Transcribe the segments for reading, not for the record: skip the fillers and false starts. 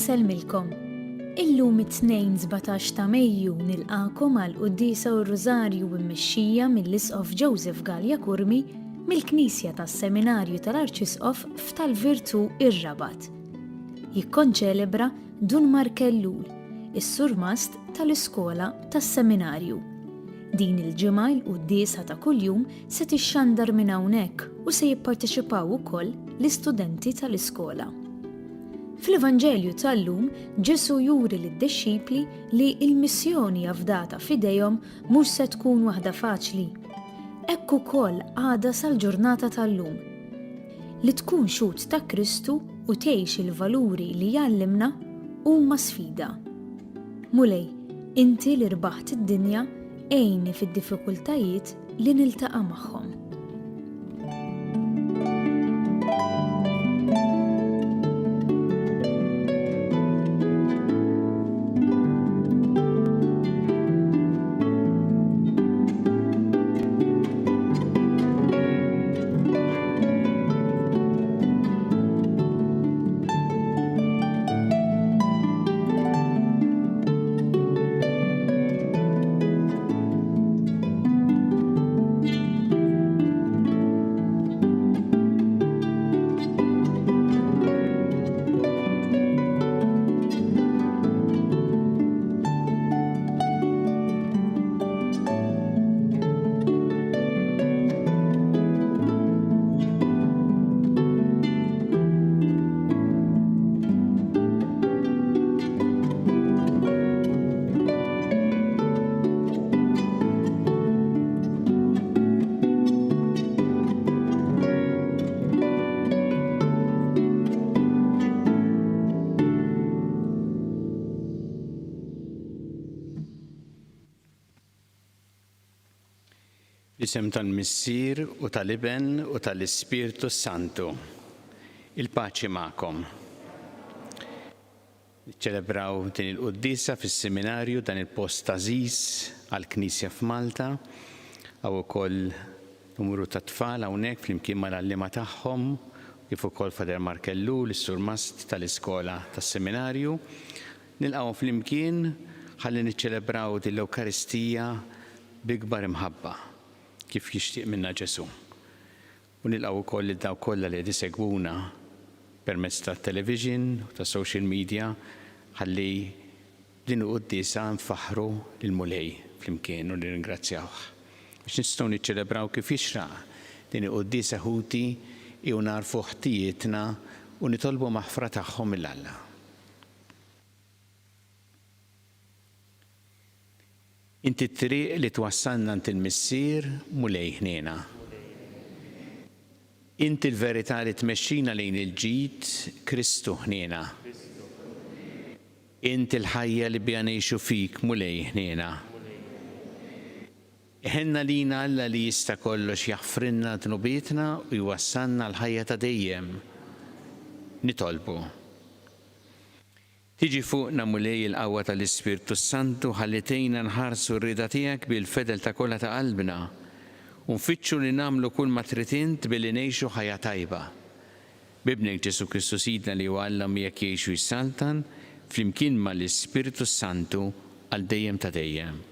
Inselmilkom. Illum it-tnejn 17 ta' Mejju nilqakom għal qudiesa u r-Rużarju mmexxija mill-Isqof Joseph Gallia Kurmi mill-Knisja tas-Seminarju tal-Arċisqof f'Tal-Virtu ir-Rabat. Jikkonċelebra Dunmar Kellul, is-surmast tal-Iskola tas-Seminarju. Din il-ġimgħa l-qudiesa ta' kuljum se tixxandar minn hawnhekk u se jipparteċipaw ukoll l-istudenti tal-iskola. Fl-Evanġelju tal-lum Ġesu juri lid-dexxipli li l-missjoni avdata f'idejhom mhux se tkun waħda faċli. Hekk ukoll għada sal-ġurnata tal-lum. Li tkun xut ta' Kristu u tgħix il-valuri li jgħallimna huma sfida. Mulej, inti li rbaħt id-dinja għejni fid-diffikultajiet li niltaqa' magħhom. Isem tal-Missier u tal-Iben u tal-Ispirtu Santu. Il-paċi magħkom. Niċċelebraw din il-qudiesa fis-seminarju dan il-post għażiż għall-Knisja f'Malta, għaw ukoll numru ta' tfal hawnhekk flimkien mal-għalliema tagħhom, kif ukoll Fader Markellu l-surmast tal-iskola tas-seminarju. Nilqgħu flimkien ħalli niċċelebraw din l-Ewkaristija b'ikbar imħabba kif jixtieq minna Ġesu. U nilqgħu wkoll lil dawk kollha li qed isegwuna permezz tat-television u tas-social media ħalli din il-qudiesa nfaħħru lil Mulej flimkien u nirringrazzjawh. Biex nistgħu niċċelebraw kif jixraq din il-qudiesa ħuti u narfu ħtijietna u nitolbu maħfra tagħhom mill-Alla. Inti t-triq li twassalna ant il-Missier Mulej ħniena. Inti l-verità li tmexxina lejn il-ġid Kristu ħniena. Inti l-ħajja li biha ngħixu fik Mulej ħniena. Ħenna lina Alla li jista' kollox jaħfrinna dnubietna u jwassalna l-ħajja ta' dejjem. Nitolbu. Tiġi fuqna Mulej il-qawwa tal-Ispirtu Santu ħalli tgħinna nħarsu r-rieda tiegħek bil-fedel ta' kollha ta' qalbna u nfittxu li nagħmlu kull ma trid int billi ngħixu ħajja tajba. Bibnek Ġesu Kristu Sidna li huwa Alla miegħek jgħixu jissaltan flimkien mal-Ispirtu Santu għal dejjem ta' dejjem.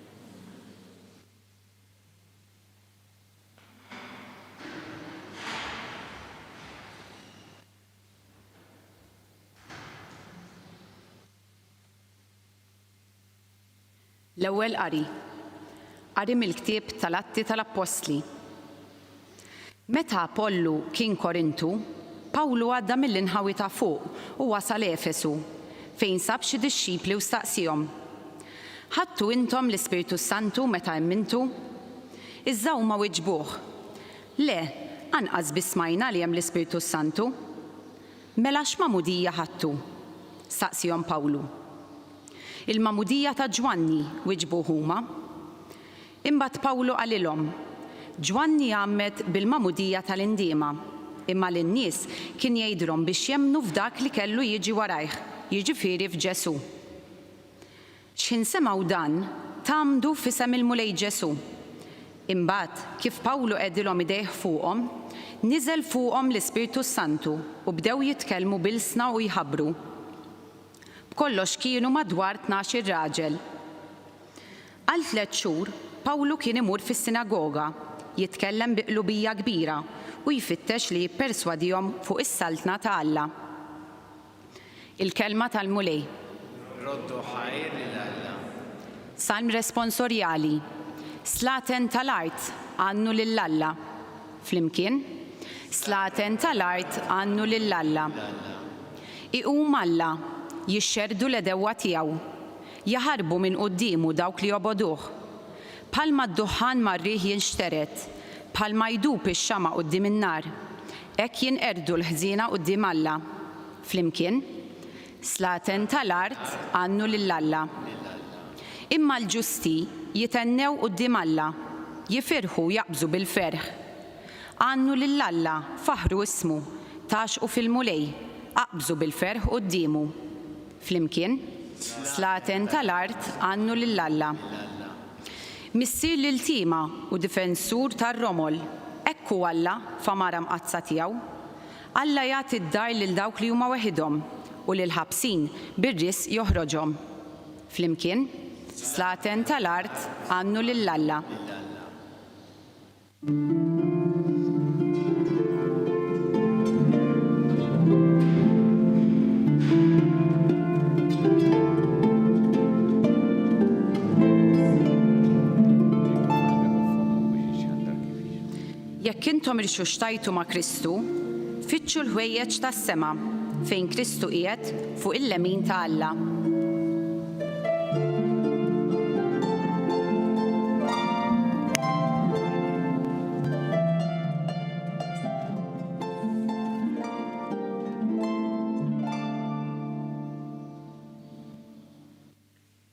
L-ewwel qari mill-ktieb tal-Atti tal-Apostli. Meta Apollu kien Korintu, Pawlu għadda mill-inħawi ta' fuq u wasal Efesu, fejn sab xi dixxipli u staqsihom: ħadtu intom l-Ispirtu Santu meta immintu? Iżda huma weġbuh: le, anqas biss smajna li hemm l-Ispirtu Santu. Mela x'mamudija ħadtu? Staqsihom Pawlu. Il-mamudija ta' Ġwanni weġbuh huma. Imbagħad Pawlu qalilhom: Ġwanni għammet bil-mamudija tal-indiema, imma lin-nies kien jgħidilhom biex jemmnu f'dak li kellu jiġi warajh, jiġifieri f'Ġesu. X'insemgħu dan tagħmdu f'isem il-Mulej Ġesu. Imbagħad kif Pawlu qegħdilhom idejh fuqhom, niżel fuqhom l-Ispirtu Santu u bdew jitkellmu bil-sna u jħabbru. B'kollox kienu madwar 12 raġel. Għal 3 xhur Pawlu kien imur fis-sinagoga, jitkellem bi qlubija kbira u jfittex li jipperswadihom fuq is-saltna ta' Alla. Il-kelma tal-mulej. Salm responsorjali. Slaten tal-art għannu lill-Alla. Flimkien, slaten tal-art għannu lill-Alla. Iqum Alla, jixxerdu l-edewwa tiegħu, jaħarbu minn qudiemu dawk li joboduh. Bħalma d-duħan mar-riħ jinxteret, bħalma jdub ix-xama quddiem in-nar, hekk jinqerdu l-ħżiena quddiem Alla. Flimkien, slaten tal-art għannu lill-Alla. Imma l-ġusti jitennew quddiem Alla, jifirħu jaqbżu bil-ferħ. Għannu lill-Alla faħru ismu, taxqu fil-mulej, aqbżu bil-ferħ quddiemu. Flimkien, slaten tal-art għannu lill-Alla. Missier l-iltima u difensur tar-Romol, hekk hu Alla f'amara mqazza tiegħu. Alla jagħti d-dar lil dawk li huma weħidhom u lil ħabsin bir-ris joħroġhom. Flimkien, slaten tal-art għannu lill-Alla. Jekk intom irxuxtajtu ma' Kristu, fitxu l-ħwejjeġ tas-sema fejn Kristu qiegħed fuq il-lemin ta' Alla.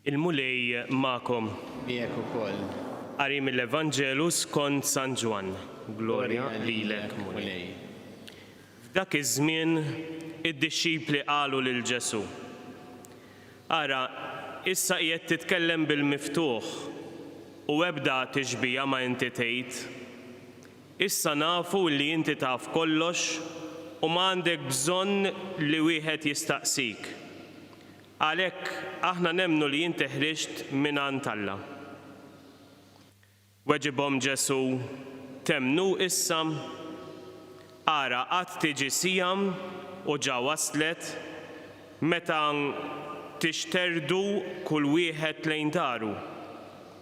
Il-mulej ma'kom. Miegħek ukoll. Qari mill-Evanġelu skont San Ġwan. Glorja lilek mulej. F'dak iż-żmien id-dixxipli qalu lil Ġesu: Ara, issa qiegħed titkellem bil-miftuħ u ebda tixbija ma inti tgħid. Issa nafu li inti taf kollox u m'għandek bżonn li wieħed jistaqsik. Għalhekk aħna nemmnu li inti ħriġt mingħand Alla. Weġibhom Ġesu: Temnu issa? Ara qatt tiġi sijam u ġa waslet meta tixterdu kull wieħed lejn daru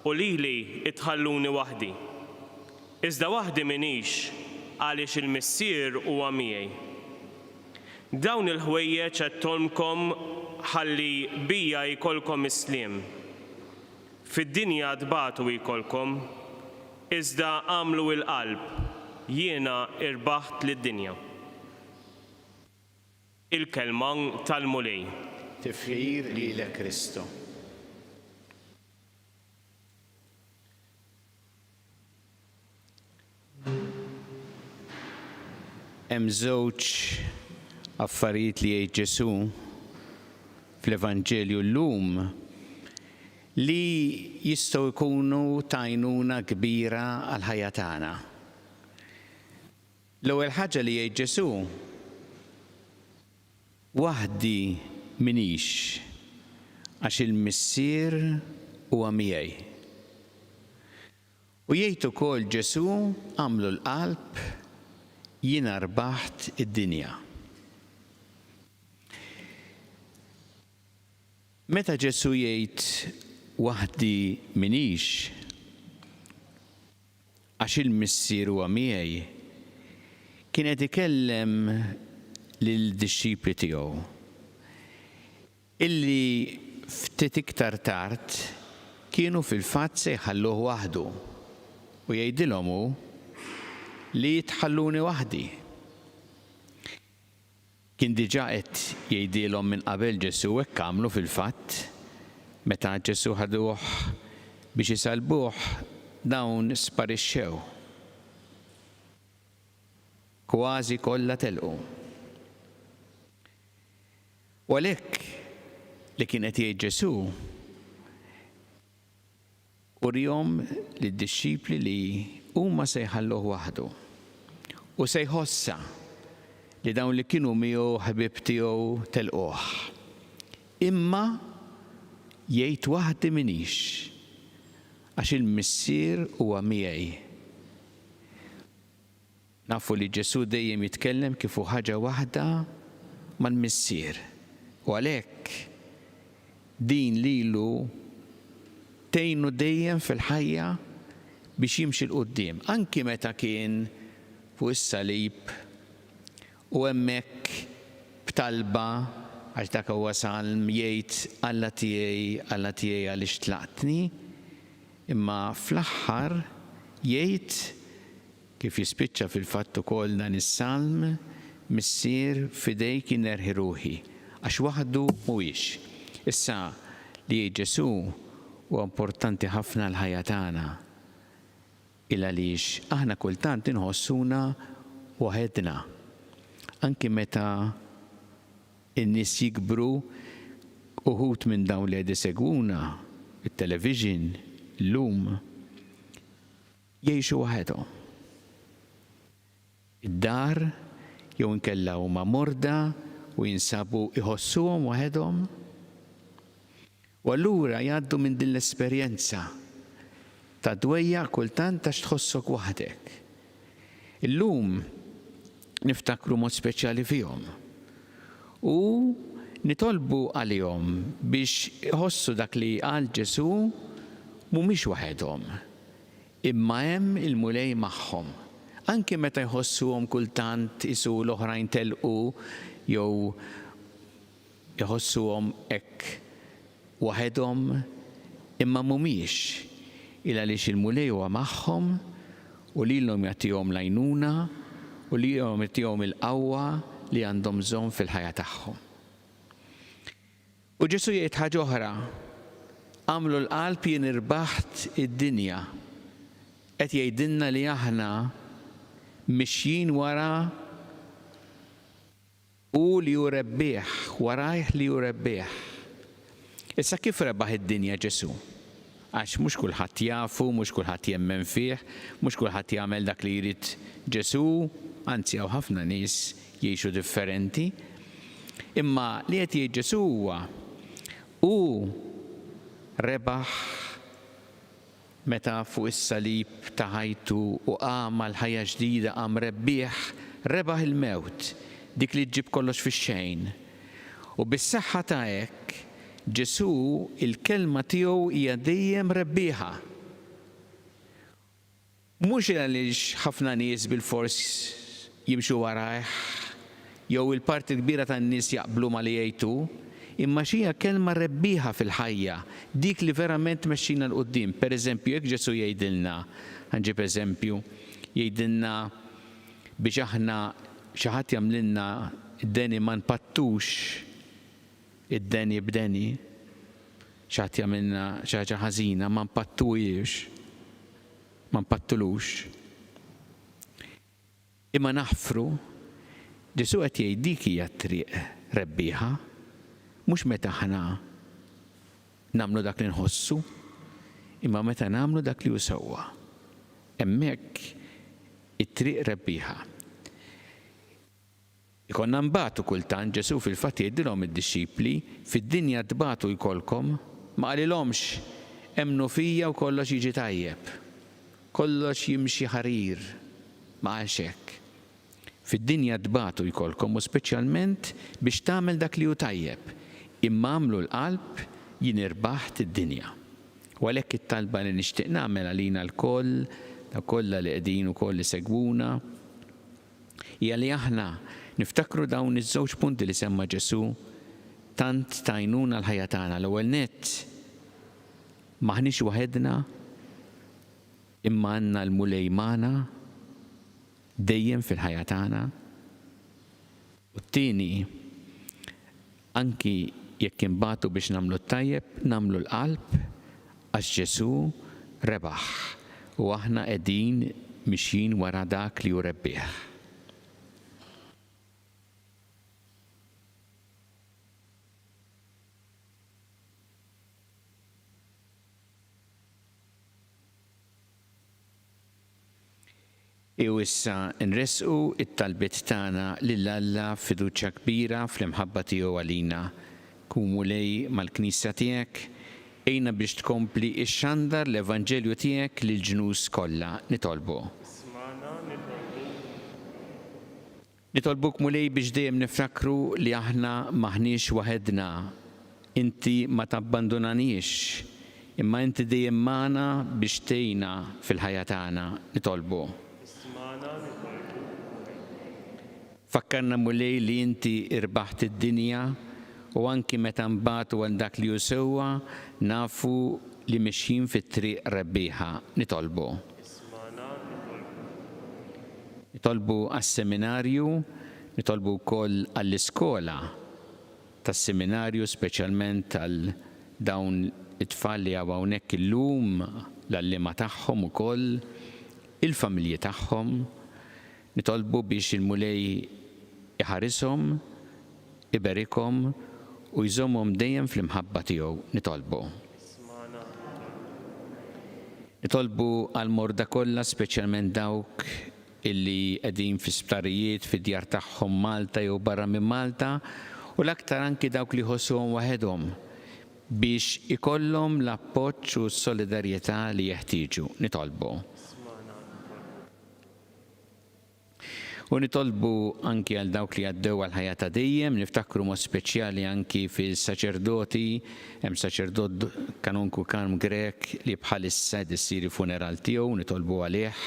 u lili itħalluni waħdi. Iżda waħdi minix għaliex il-missier huwa miegħi. Dawn il-ħwejjeġ għedtolmkom ħalli bija jkollkom isliem. Fid-dinja tbatu jkollkom, iżda għamlu il-qalb, jiena irbaħt lid-dinja. Il-kelma tal-mulej. Tifħir lilek Kristu. Hemm żewġ affarijiet li jgħid Ġesu fl-Evanġelju llum li jistgħu jkunu tajnuna kbira għal ħajja tagħna. L-ewwel ħaġa li jgħid Ġesu: waħdi minix għax il-missier huwa miegħi. U jgħid ukoll Ġesu: għamlu l-qalb, jiena rbaħt id-dinja. Meta Ġesu jgħid waħdi minix għax il-missier huwa miegħi, kien qed ikellem lill-dixxipli tiegħu illi ftit iktar tard kienu fil-fatt se jħalluh waħdu u jgħidilhom hu li jitħalluni waħdi. Kien diġà qed jgħidilhom minn qabel Ġesu hekk għamlu fil-fatt meta Ġesu ħaduh biex isalbuh dawn sparixxew. Kważi kollha telqu. U għalhekk li kien qed jgħid Ġesu urihom lid-dixxipli li huma se jħalluh waħdu u se jħossa li dawn li kienu miegħu ħbieb tiegħu telquh. imma jgħid waħdi minix għax il-missier huwa miegħi. Nafu li Ġesu dejjem jitkellem kif hu ħaġa waħda mal-missier. U għalhekk din lilu tgħinu dejjem fil-ħajja biex jimxi l-qudiem, anki meta kien fuq is-salib u hemmhekk b'talba għax dak huwa salm jgħid Alla tiegħi għaliex tlaqtni, imma fl-aħħar jgħid kif jispiċċa fil-fatt ukoll dan is-salm, missier fidejk inerħi ruħi, għax waħdu mhuwiex. Issa li Ġesu huwa importanti ħafna l-ħajja tagħna. Il għaliex aħna kultant inħossuna waħedna. Anki meta in-nies jikbru uħud minn dawn li qed isegwuna it-television llum jgħixu waħedhom. Id-dar jew inkella huma morda u jinsabu iħossuhom waħedhom. U allura jgħaddu minn din l-esperjenza ta' dwejja kultant għax tħossok waħdek. Illum niftakru mod speċjali fihom u nitolbu għalihom biex iħossu dak li qal Ġesu mhumiex waħedhom, imma hemm il-mulej magħhom. Anke meta jħossuhom kultant isu l-oħrajn telqu jew jħossuhom hekk waħedhom, imma mhumiex il għaliex il-mulej huwa magħhom u lilhom jagħtihom l-għajnuna u lilhom jagħtihom il-qawwa li għandhom bżonn fil-ħajja tagħhom. U Ġesu jgħid ħaġa oħra, għamlu l-qalb jien irbaħt id-dinja. Qed jgħidilna li aħna mixjin wara u li hu rebbieħ, warajh li hu rebbieħ. Issa kif rebaħ id-dinja Ġesu? Għax mhux kulħadd jafu, mhux kulħadd jemmen fih, mhux kulħadd jagħmel dak li jrid Ġesu, anzi hawn ħafna nies jgħixu differenti. Imma li qed jgħid Ġesu huwa u rebaħ meta fuq is-salib ta' ħajtu u qama l-ħajja ġdida qam rebbieħ, rebaħ il-mewt, dik li ġib kollox fix-xejn. U bis-saħħa ta' hekk Ġesu il-kelma tiegħu hija dejjem rebbieħa. Mhux għaliex ħafna nies bil-fors jimxu warajh jew il-parti kbira tan-nies jaqblu ma li jgħidu, imma xija kelma rebbieħa fil-ħajja, dik li verament mexxina l-qudiem. Pereżempju, jekk Ġesu jgħidilna, ħanġib eżempju, jgħidilna biex aħna xi ħadd jagħmlilna id-deni ma npattux id-deni b'deni, xi ħadd jagħmilna xi ħaġa ħażina ma npattujiex, ma npattulux. Imma naħfru, Ġesu qed jgħid dik hija triq rebbieħa. Mhux meta aħna nagħmlu dak li nħossu, imma meta nagħmlu dak li hu sewwa. Hemmhekk it-triq rebbieħa. Ikonna nbagħtu kultant Ġesu fil-fatt jgħidilhom id-dixxipli fid-dinja tbagħtu jkollkom, ma qalilhomx emmnu fija u kollox jiġi tajjeb. Kollox jimxi ħarir, ma qalx hekk. Fid-dinja tbagħtu jkollkom u speċjalment biex tagħmel dak li hu tajjeb. Imma għamlu l-qalb jien irbaħt id-dinja. U għalhekk it-talba li nixtieq nagħmel għalina l-koll, ta' kollha li qegħdin ukoll li segwuna, hija li aħna niftakru dawn iż-żewġ punti li semma Ġesu tant tajnuna l-ħajja tagħna. L-ewwel nett maħniex waħedna, imma għandna l-mulej magħna dejjem fil-ħajja tagħna. U t-tieni anki jekk imbagħtu biex nagħmlu t-tajjeb, nagħmlu l-qalb għax Ġesu rebaħ u aħna qegħdin mixjin wara dak li hu rebbieħ. Issa nresqu it-talbiet tagħna lil Alla fiduċja kbira fl-imħabba tiegħu għalina. kun mulej mal-Knisja tiegħek, ejna biex tkompli ix-xandar l-Evanġelju tiegħek lill-ġnus kollha nitolbu. Nitolbuk mulej biex dejjem nifrakru li aħna maħniex waħedna. Inti ma tabbandunanix, imma inti dejjem magħna biex tgħinna fil-ħajja tagħna nitolbu. Fakkarna mulej li inti irbaħt id-dinja u anki meta nbagħtu għal dak li hu sewwa nafu li mexjin fit-triq rebbieħa nitolbu. Nitolbu għas-seminarju, nitolbu wkoll għall-iskola tas-seminarju speċjalment għal dawn it-tfal li għaw hawnhekk illum l-allima tagħhom ukoll, il-familji tagħhom. Nitolbu biex il-mulej iħarishom, iberikhom u jżommhom dejjem fl-imħabba tiegħu nitolbu. Nitolbu għal morda kollha speċjalment dawk illi qegħdin fi sptarijiet fid-djar tagħhom Malta jew barra minn Malta u l-aktar anki dawk li ħossuhom waħedhom biex ikollhom l-appoġġ u s-solidarjetà li jeħtieġu nitolbu. U nitolbu anki għal dawk li għaddew għal ħajja ta' dejjem, niftakru mod speċjali anki fil-saċerdoti, hemm saċerdot kanunku Karm Grek li bħalissa issir funeral tiegħu nitolbu għalih.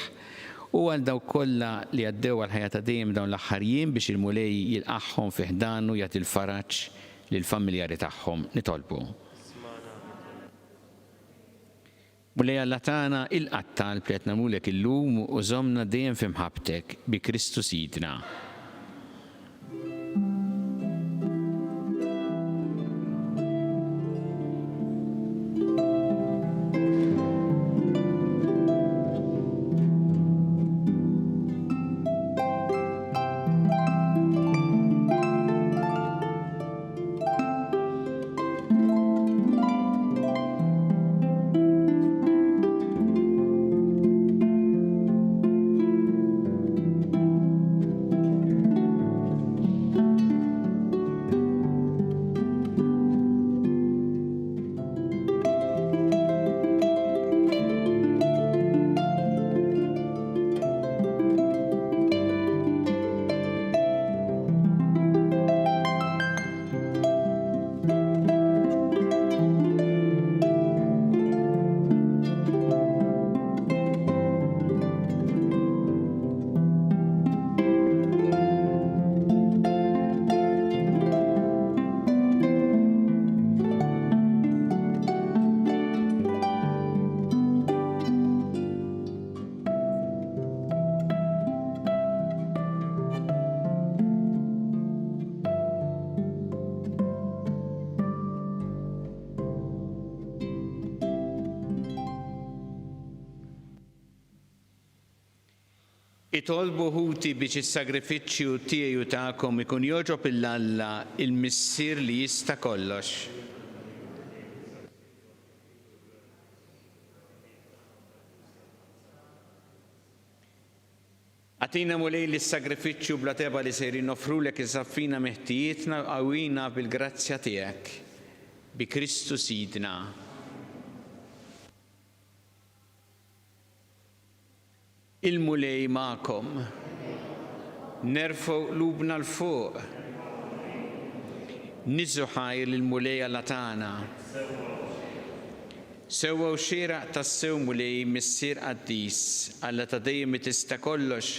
U għal dawk kollha li għaddew għal ħajja ta' dejjem dawn l-aħħar jiem biex il-mulej jilqagħhom fi ħdanu jagħti l-faraġġ lill-familjari tagħhom nitolbu. Mulej Alla tagħna il-qattal li qed nagħmlulek illum u żommna dejjem f'imħabbtek bi Kristu Sidna. Itolbu ħuti biex is-sagrifiċċju tiegħi u tagħkom ikun jogħġob il-Alla il-Missier li jista' kollox. Għatina mulej li s-sagrifiċċju bla teba li sejrin nofrulek isaffina meħtijietna qawwina bil-grazzja tiegħek bi Kristu Sidna. Il-mulej ma'kom, nerfgħu qlubna l-fuq, niżżu ħajr lill-mulej Alla tagħna. Sewwa u xieraq tas-sew mulej missier qaddis Alla ta' dejjem tista' kollox,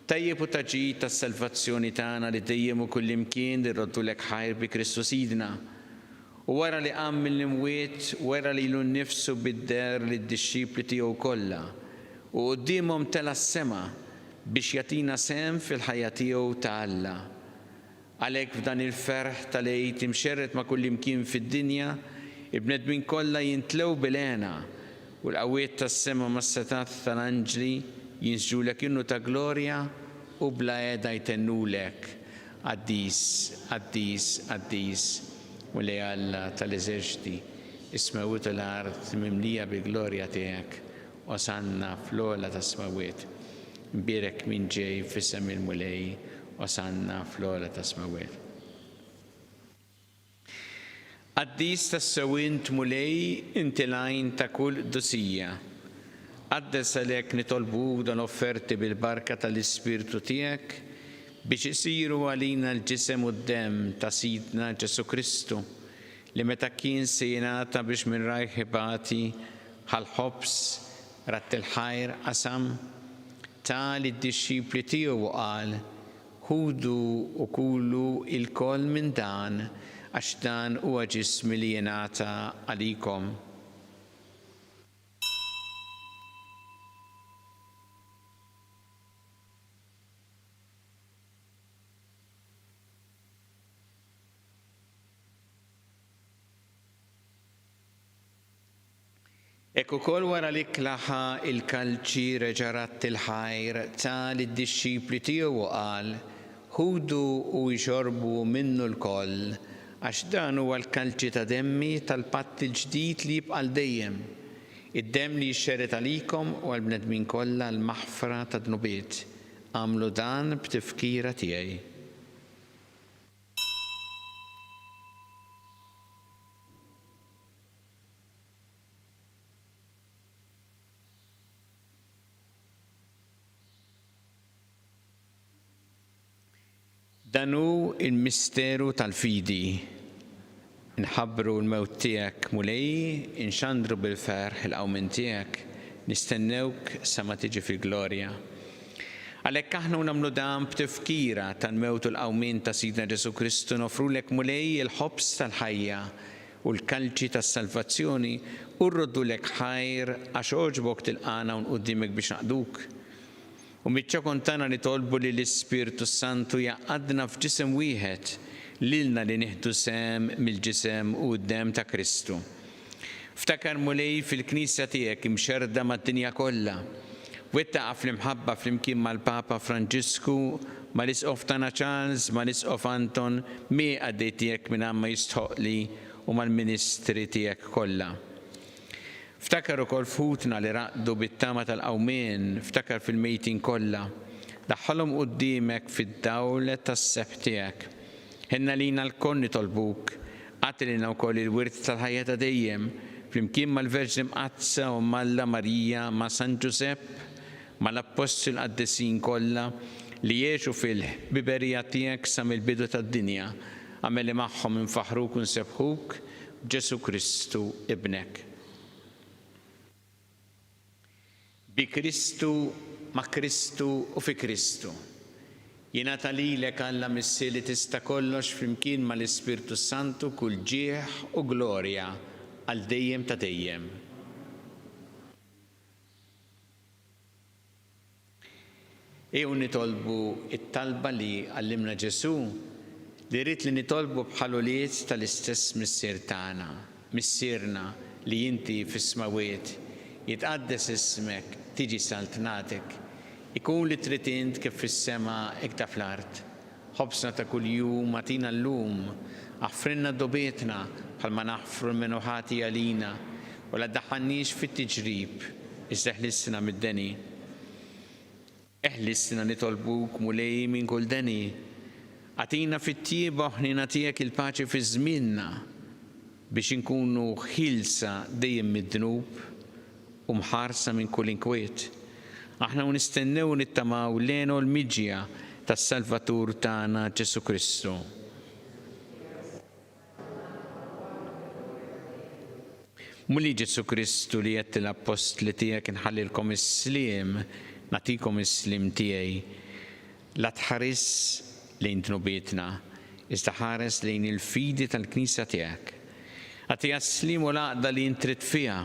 tajjeb u taġid tas-salvazzjoni tagħna li dejjem u kullimkien irroddulek ħajr bi Kristu Sidna. U wara li qam mill-imwiet, wara li ilu nnifsu bid-der lid-dixxipli tiegħu kollha. U qudiemhom tela s-sema biex jagħtina sehem fil-ħajja tiegħu ta' Alla. Għalhekk f'dan il-ferħ tal-għid imxerret ma' kullimkien fid-dinja, il-bnedmin kollha jintlew bil-għena u l-qawwiet tas-sema mas-setat tal-anġli jinsġulek innu ta' glorja u bla qiegħda jtennulek qaddis, qaddis, qaddis. Mulej Alla tal-eżerċiti, is-smawiet u l-art mimlija bil-glorja tiegħek. Osanna fl-ola ta' smawiet, mbirek min ġej fissem il-mulej, osanna fl-ola ta' smawiet. Qaddis tas-sewint mulej inti lajn ta' kull qdusija. Qaddes għalhekk nitolbu dan offerti bil-barka tal-Ispirtu tiegħek biex isiru għalina l-ġisem u d-dem ta' Sidna Ġesu Kristu li meta kien se jingħata biex minn rajħibati ħal-ħobs ratt il-ħajr qasam ta' li d-dixxipli tiegħu qal ħudu u kulu il-koll minn dan għax dan huwa ġismi li jingħata għalikom. Ekku kol wara li klaħa il-kalċi reġarat il-ħajr ta' li d-dixxipli tiegħu qal ħudu u jxorbu minnu l-koll għax dan huwa l-kalċi ta' demmi tal-patt il-ġdid li jibqa' dejjem. Id-demm li jixxered għalikom u għall-bnedmin kollha l-maħfra ta' dnubiet. Għamlu dan b'tifkira tiegħi. Dan hu il-misteru tal-fidi. Nħabbru l-mewt tiegħek mulej, inxandru bil-ferħ il-qawmin tiegħek, nistennewk sa ma tiġi fil-glorja. Għalhekk aħna nagħmlu dan b'tifkira tal-mewt u l-qawmin ta' Sidna Ġesu Kristu nofrulek mulej il-ħobs tal-ħajja u l-kalċi tas-salvazzjoni u rroddulek ħajr għax oġbok tilqana u nquddimek biex naqduk. U mitċa kontana nitolbu li l-Ispirtu Santu jaqadna f'ġisem wieħed lilna li nieħdu sem mill-ġisem u d-dem ta' Kristu. Ftakar mulej fil-Knisja tiegħek imxerda mad-dinja kollha. Wettaqa fl-imħabba flimkien mal-Papa Franġisku, mal-Isqof tagħna Charles, mal-Isqof Anton, mi għaddej tiegħek minn għamma jistħoqli u mal-ministri tiegħek kollha. Ftakar ukoll futna li raqdu bit-tama tal-qawmien, ftakar fil-mejtin kollha. Daħħalhom quddiemek fid-dawl tas-seb tiegħek. Ħenna lina l-koll nitolbuk, għatilina wkoll il-wirt tal-ħajja ta' dejjem, flimkien mal-Verġni Mqazza u Malla Marija ma' San Ġusepp, mal-Apostol qaddisin kollha li jgħixu fil-biberija tiegħek sa mill-bidu tad-dinja, għamel li magħhom infaħruk u nsebħuk b'Ġesu Kristu ibnek. Bi Kristu, ma' Kristu u fi Kristu. Jingħata lilek Alla missi li tista' kollox flimkien mal-Ispirtu Santu kull ġieħ u glorja għal dejjem ta' dejjem. Ew nitolbu it-talba li għallimna Ġesu li rrid li nitolbu bħaluliet tal-istess missier tagħna, missierna li inti fis-smawiet jitqaddes ismek, tiġi saltnatek, ikun li trid int kif fis-sema hekk ta' fl-art. Ħobsna ta' kuljum atina llum, aħfrinna dobietna bħalma naħfru l-menuħati għalina u la ddaħħalniex fit-tiġrib, iżda ħlissna mid-deni. Eħlissna nitolbuk mulej minn kull deni. Atina fit-tieба ħnina tiegħek il-paċi fi żmienna biex inkunu ħilsa dejjem mid-dnub u mħarsa minn kull inkwiet. Aħna nistennew nittamaw lenu l-miġja tas-Salvatur tagħna Ġesu Kristu. Muli Ġesu Kristu li qed l-apostli tiegħek inħallilkom is-sliem, nagħtikom is-sliem tiegħi. La tħares lejn tnubietna, iżda ħares lejn il-fidi tal-Knisja tiegħek. Għatija s-sliem u l-għaqda li intrid fiha,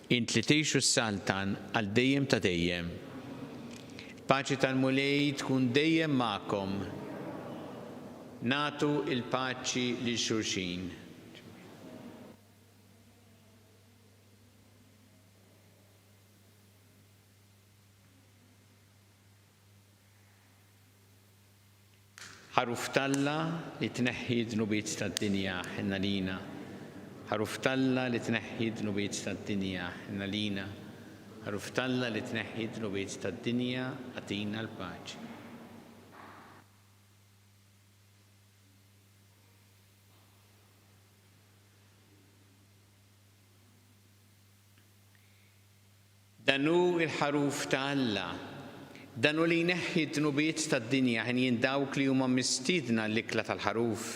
int li tgħixu s-saltan għal dejjem ta' dejjem. Paċi tal-mulej tkun dejjem magħkom. Nagħtu il-paċi lil xulxin. Ħaruf talla li tneħħi d-nubiet tad-dinja ħinna lina. Ħaruf talla li tneħħi d-nubiet tad-dinja ħinna lina. Ħaruf talla li tneħħi d-nubiet tad-dinja għatina l-paċi. Dan hu l-ħaruf ta' Alla. Dan hu li jneħħi d-dnubiet tad-dinja ħin dawk li huma mistiedna l-ikla tal-ħaruf.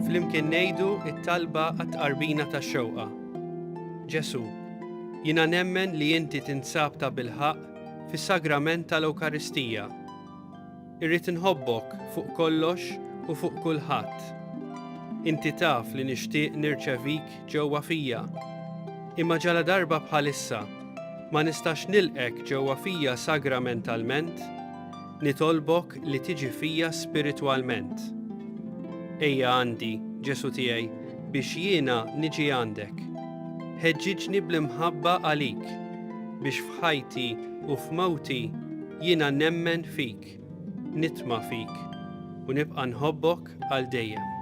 Flimkien ngħidu t-talba għat-tqarbina tax-xewqa. Ġesu, jiena nemmen li inti tinsab ta' bilħaq fis-sagrament tal-Ewkaristija. Irrid inħobbok fuq kollox u fuq kulħadd. Inti taf li nixtieq nirċevik ġewwa fija. Imma ġala darba bħalissa ma nistax nilqek ġewwa fija sagramentalment, nitolbok li tiġi fija spiritwalment. Ejja għandi, Ġesu tiegħi, biex jiena niġi għandek. Ħeġġiġni bl-imħabba għalik, biex f'ħajti u f'mawti jiena nemmen fik, nitma' fik, u nibqa' nħobbok għal dejjem.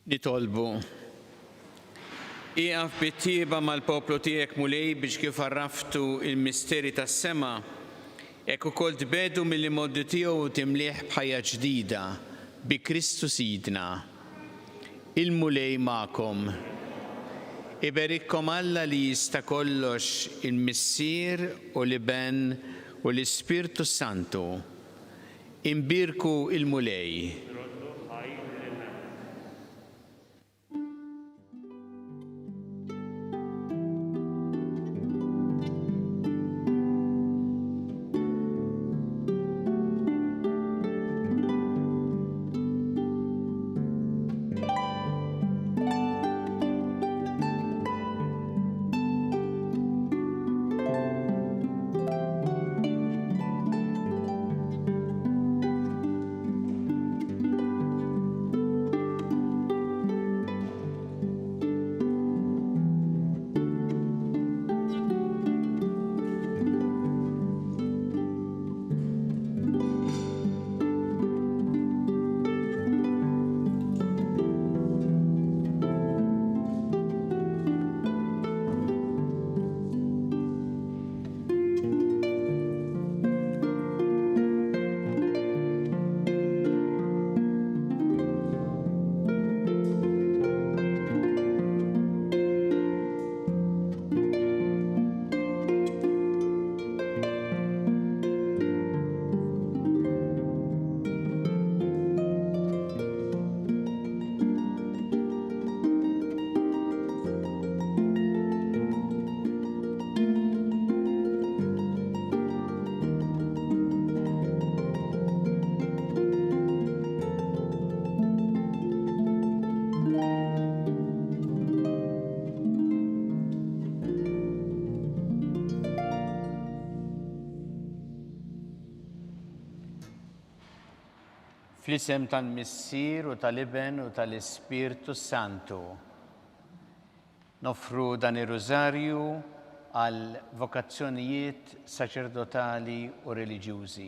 Nitolbu. Iqaf bit-tieba mal-poplu tiegħek mulej biex kif arraftu il-misteri tas-sema, hekk ukoll tbedu mill-modi tiegħu timlih b'ħajja ġdida bi Kristu Sidna. Il-mulej magħkom. Iberikkom Alla li jista' kollox il-Missier u l-Iben u l-Ispirtu Santu. Imbirku il-mulej. Fl-isem tal-Missier u tal-Iben u tal-Ispirtu Santu. Nofru dan ir-Rużarju għal vokazzjonijiet saċerdotali u reliġjużi.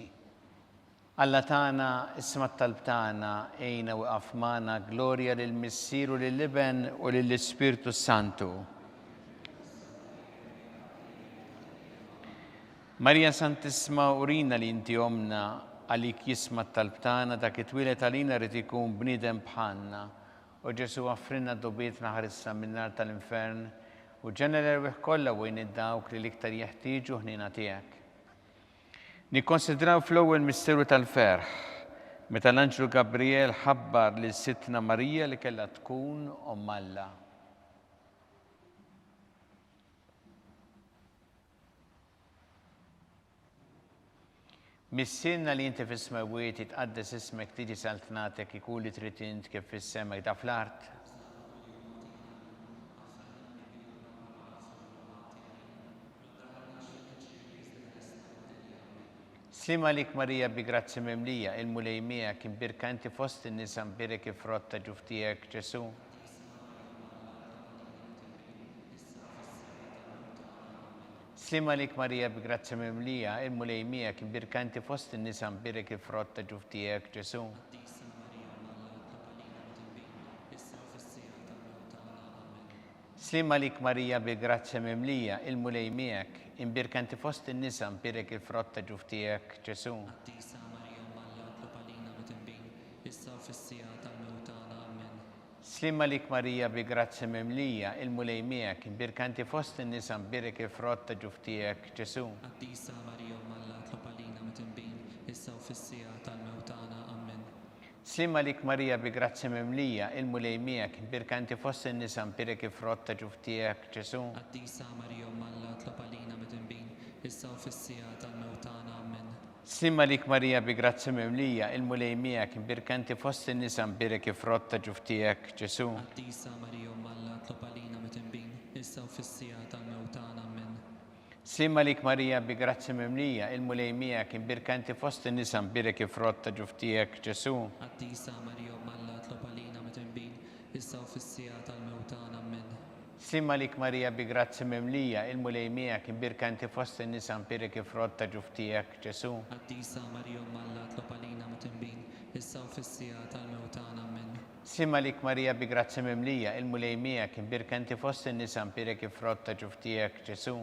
Alla tagħna isma' t-talb tagħna ejna waqaf magħna glorja lill-Missier u lill-Iben u lill-Ispirtu Santu. Marija Santissima urina li inti omna għalik jisma' t-talb tagħna dak it-twilet għalina rid ikun bniedem bħalna. U Ġesu għaffrinna d-dobietna ħarissa min-nar tal-infern u ġenera l-rwieħ kollha wejn id-dawk li l-iktar jeħtieġu ħnina tiegħek. Nikkonsidraw fl-ewwel misteru tal-ferħ meta l-Anġlu Gabriel ħabbar lil Sittna Marija li kellha tkun Omm Alla. Missienna li inti fis-smawiet itqaddes ismek tiġi saltnatek ikun li trid int kif fis-semek da fl-art. Slima lik Marija bi grazzi mimlija il-mulej miegħek imbirka inti fost in-nisa mbirek ifrott ta' ġuf tiegħek Ġesu. Slima lik Marija bi grazzi mimlija il-mulej miegħek imbirka inti fost in-nisa mbirek ifrott ta' ġuf tiegħek Ġesu. Slima lik Marija bi grazzi mimlija il-mulej miegħek imbirka inti fost in-nisa mbirek il-frott ta' ġuf tiegħek Ġesu. Slima lik Marija bi grazzi mimlija il-mulej miegħek imbirka inti fost in-nisa mbirek il-frott ta' ġuf tiegħek Ġesu. Slima lik Marija bi grazzi mimlija il-mulej miegħek imbirka inti fost in-nisa mbirek il-frott ta' ġuf tiegħek Ġesu. Slima lik Marija bi grazzi mimlija il-mulej miegħek imbirka inti fost in-nisa mbirek il-frott ta' ġuf tiegħek Ġesu. Slima lik Marija bi grazzi mimlija il-mulej miegħek imbirka inti fost in-nisa mbirek il-frott ta' ġuf tiegħek Ġesu. Slima lik Marija bi grazzi mimlija il-mulej miegħek imbirka inti fost in-nisa mbirek il-frott ta' ġuf tiegħek Ġesu. Slima lik Marija bi grazzi mimlija il-mulej miegħek imbirka inti fost in-nisa mbirek il-frott ta' ġuf tiegħek Ġesu.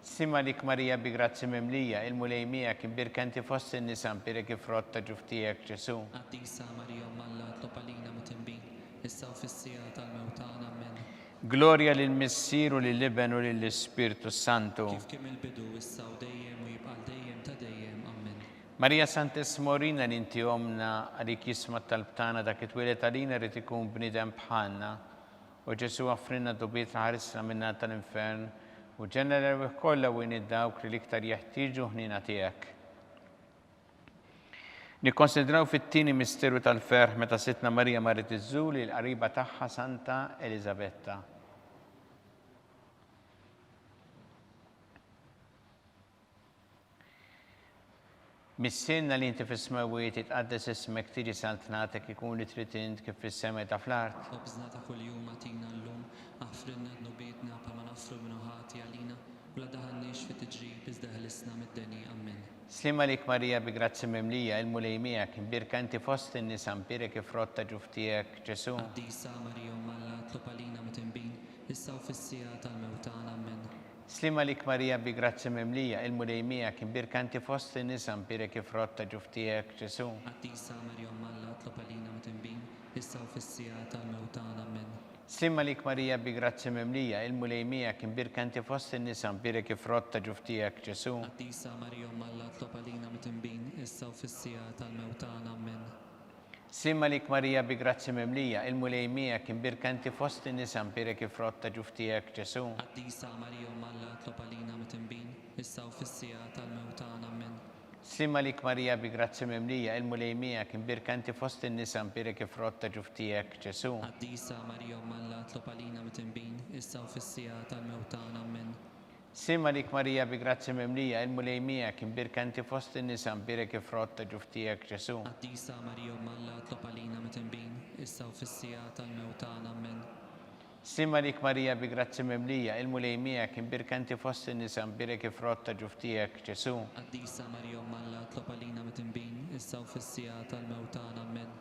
Slima lik Marija bi grazzi mimlija il-mulej miegħek imbirka inti fost in-nisa mbirek il-frott ta' ġuf tiegħek Ġesu. Glorja lill-Missier u lill-Iben u lill-Ispirtu Santu. Marija Santissima urina li inti omna għalik jisma' t-talb tagħna dak it-twilet għalina rid ikun bniedem bħalna. U Ġesu għaffrinna d-dobiet ħarisna min-nar tal-infern u ġenera l-rwieħ kollha wejn id-dawk li l-iktar jeħtieġu ħnina tiegħek. Nikkonsidraw fit-tieni misteru tal-ferħ meta Sittna Marija marret iżżur il-qariba tagħha Santa Elisabetta. Missienna li inti fis-smawiet itqaddes ismek tiġi saltnatek ikun li trid int kif fis-sema ta' fl-art. Slima lik Marija bi grazzi mimlija il-mulej miegħek imbirka inti fost in-nisa mbirek il-frott ta' ġuf tiegħek Ġesu. Slima lik Marija bi grazzi mimlija il-mulej miegħek imbirka inti fost in-nisa mbirek il-frott ta' ġuf tiegħek Ġesu. Slima lik Marija bi grazzi mimlija il-mulej miegħek imbirka inti fost in-nisa mbirek il-frott ta' ġuf tiegħek Ġesu. Slima lik Marija bi grazzi mimlija il-mulej miegħek imbirka inti fost in-nisa mbirek il-frott ta' ġuf tiegħek Ġesu. Slima lik Marija bi grazzi mimlija il-mulej miegħek imbirka inti fost in-nisa mbirek il-frott ta' ġuf tiegħek Ġesu. Sima lik Marija bi grazzi mimlija, il-mulejmija kim birkanti fost in-nisa mbirek ifrotta ġuftijek Ġesu. Qaddisa Marija Malla tlob għalina mitembin, issa u fis-sija tal-mewtana amen. Sima lik Marija bi grazzi mimlija, il-mulejmija kim birkanti fost in-nisa mbirek ifrotta ġuftijek Ġesu. Qaddisa Marija Malla tlob għalina mitembin, issa u fis-sija tal-mewtana amen.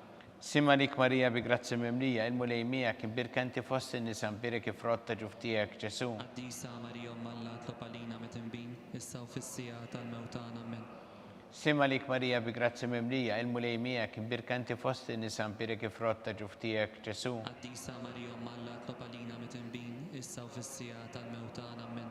Sima lik Marija bi grazzi mimlija, il-mulejmija kim birkanti fost in-nisa mbirek ifrotta ġuftijek Ġesu. Qaddisa Marija Malla tlob għalina mitembin, issa u fis-sija tal-mewtana amen. Sima lik Marija bi grazzi mimlija, il-mulejmija kim birkanti fost in-nisa mbirek ifrotta ġuftijek Ġesu. Qaddisa Marija Malla tlob għalina mitembin, issa u fis-sija tal-mewtana amen.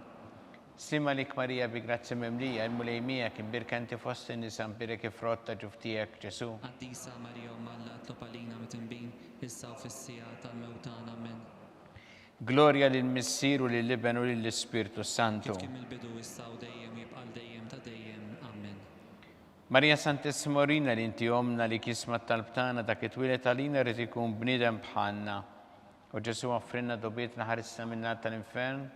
Sima lik Marija bi grazzi mimlija, il-mulejmija kim birkanti fost in-nisa mbirek ifrotta ġuftijek Ġesu. Qaddisa Marija Malla tlob għalina mitembin, issa u fis-sija tal-mewtana amen. Gloria lill-Missier u lill-Iben u lill-Ispirtu Santu. Kif kim il-bidu issa u dejjem jibqa' dejjem ta' dejjem amen. Marija Santissima Rina li inti omna li kisma talbtana dak it-twilet għalina rrid ikun bniedem bħalna. U Ġesu offrinna dobietna ħarissa minna tal-infern